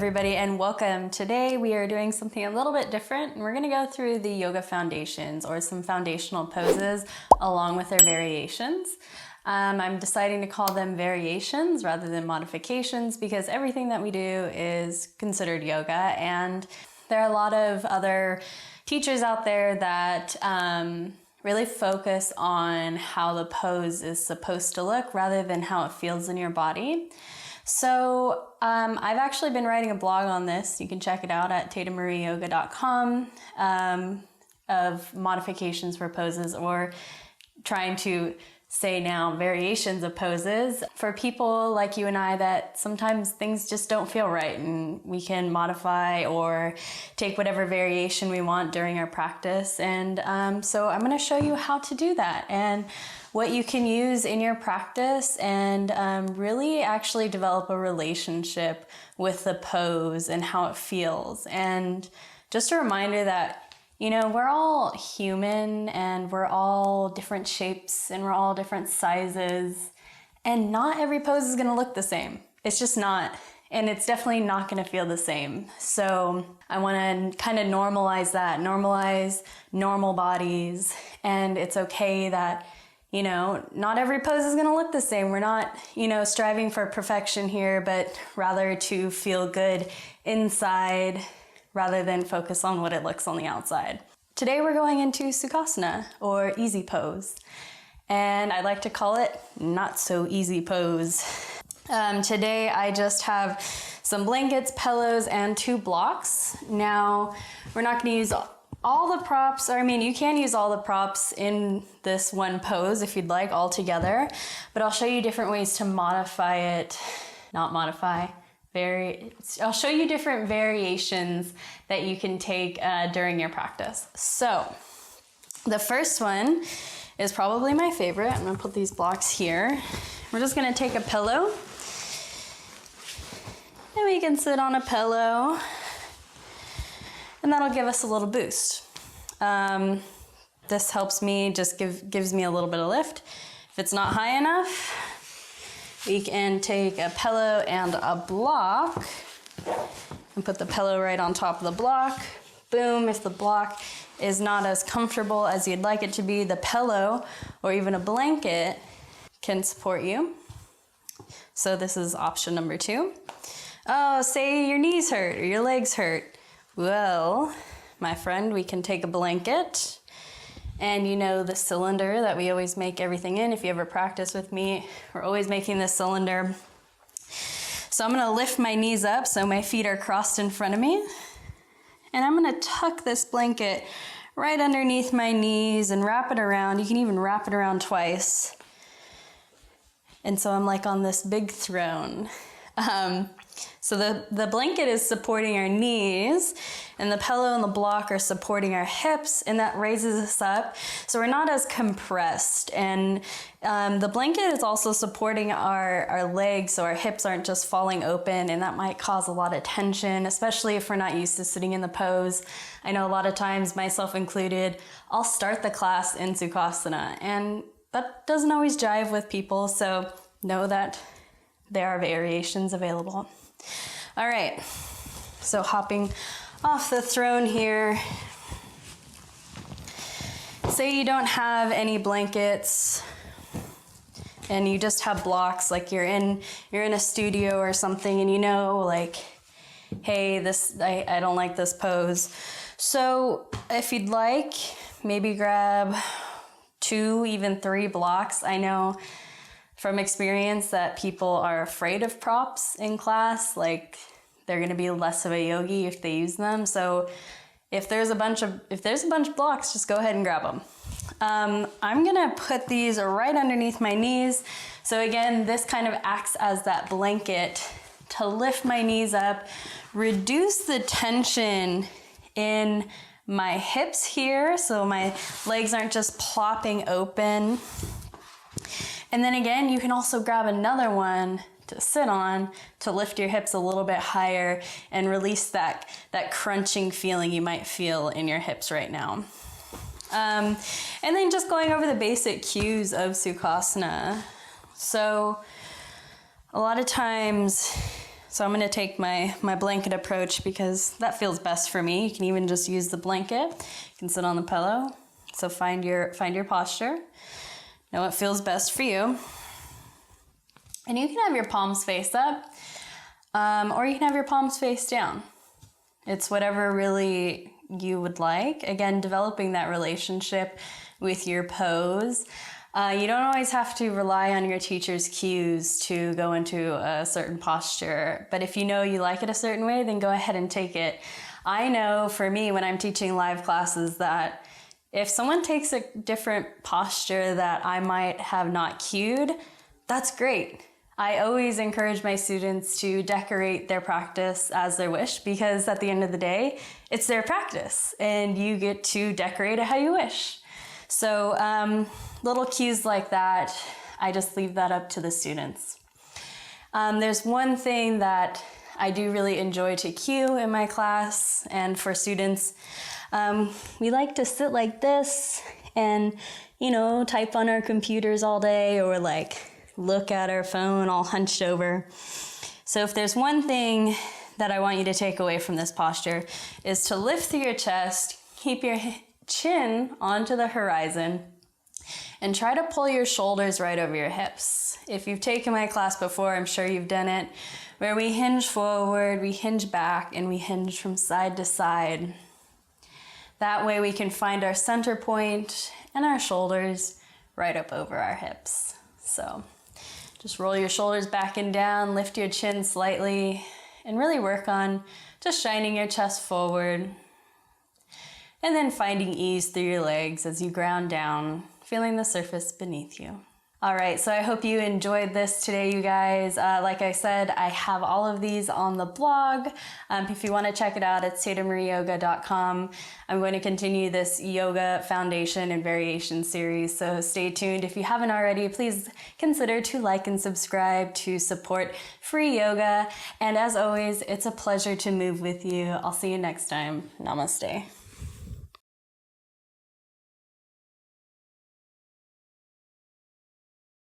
everybody, and welcome. Today we are doing something a little bit different, and we're going to go through the yoga foundations, or some foundational poses along with their variations. I'm deciding to call them variations rather than modifications because everything that we do is considered yoga, and there are a lot of other teachers out there that really focus on how the pose is supposed to look rather than how it feels in your body. So I've actually been writing a blog on this. You can check it out at tatamarieyoga.com of modifications for poses, or trying to say now variations of poses for people like you and I that sometimes things just don't feel right, and we can modify or take whatever variation we want during our practice. And so I'm going to show you how to do that and what you can use in your practice, and really actually develop a relationship with the pose and how it feels. And just a reminder that, you know, we're all human and we're all different shapes and we're all different sizes, and not every pose is going to look the same. It's just not. And it's definitely not going to feel the same. So I want to kind of normalize that, normalize normal bodies. And it's okay that, you know, not every pose is going to look the same. We're not, you know, striving for perfection here, but rather to feel good inside rather than focus on what it looks on the outside. Today we're going into Sukhasana, or easy pose. And I like to call it not so easy pose. Today I just have some blankets, pillows, and 2 blocks. Now, we're not going to use all the props, or I mean, you can use all the props in this one pose if you'd like all together, but I'll show you different ways to modify it, not modify, I'll show you different variations that you can take during your practice. So the first one is probably my favorite. I'm gonna put these blocks here. We're just gonna take a pillow, and we can sit on a pillow, and that'll give us a little boost. This helps me, just gives me a little bit of lift. If it's not high enough, we can take a pillow and a block and put the pillow right on top of the block. Boom. If the block is not as comfortable as you'd like it to be, the pillow or even a blanket can support you. So this is option number 2. Oh, say your knees hurt or your legs hurt. Well, my friend, we can take a blanket, and you know the cylinder that we always make everything in. If you ever practice with me, we're always making this cylinder. So I'm gonna lift my knees up so my feet are crossed in front of me, and I'm gonna tuck this blanket right underneath my knees and wrap it around. You can even wrap it around twice. And so I'm like on this big throne. So the blanket is supporting our knees, and the pillow and the block are supporting our hips, and that raises us up so we're not as compressed. And the blanket is also supporting our legs so our hips aren't just falling open, and that might cause a lot of tension, especially if we're not used to sitting in the pose. I know a lot of times, myself included, I'll start the class in Sukhasana, and that doesn't always jive with people, so know that there are variations available. All right, so hopping off the throne here. Say you don't have any blankets and you just have blocks, like you're in a studio or something, and you know, like, hey, I don't like this pose. So if you'd like, maybe grab 2, even 3 blocks. I know from experience that people are afraid of props in class, like they're gonna be less of a yogi if they use them. So if there's a bunch of blocks, just go ahead and grab them. I'm gonna put these right underneath my knees. So again, this kind of acts as that blanket to lift my knees up, reduce the tension in my hips here, so my legs aren't just plopping open. And then again, you can also grab another one to sit on to lift your hips a little bit higher and release that crunching feeling you might feel in your hips right now. And then just going over the basic cues of Sukhasana. So a lot of times, So I'm gonna take my blanket approach because that feels best for me. You can even just use the blanket. You can sit on the pillow. So find your posture. Know what feels best for you. And you can have your palms face up, or you can have your palms face down. It's whatever really you would like. Again, developing that relationship with your pose. You don't always have to rely on your teacher's cues to go into a certain posture, but if you know you like it a certain way, then go ahead and take it. I know for me, when I'm teaching live classes, that if someone takes a different posture that I might have not cued, that's great. I always encourage my students to decorate their practice as their wish, because at the end of the day, it's their practice and you get to decorate it how you wish. So little cues like that, I just leave that up to the students. There's one thing that I do really enjoy to cue in my class and for students. We like to sit like this and, type on our computers all day, or like look at our phone all hunched over. So if there's one thing that I want you to take away from this posture, is to lift through your chest, keep your chin onto the horizon, and try to pull your shoulders right over your hips. If you've taken my class before, I'm sure you've done it, where we hinge forward, we hinge back, and we hinge from side to side. That way we can find our center point and our shoulders right up over our hips. So just roll your shoulders back and down, lift your chin slightly, and really work on just shining your chest forward. And then finding ease through your legs as you ground down, feeling the surface beneath you. All right, so I hope you enjoyed this today, you guys. Like I said, I have all of these on the blog. If you want to check it out, it's tatamarieyoga.com. I'm going to continue this yoga foundation and variation series, so stay tuned. If you haven't already, please consider to like and subscribe to support free yoga. And as always, it's a pleasure to move with you. I'll see you next time. Namaste.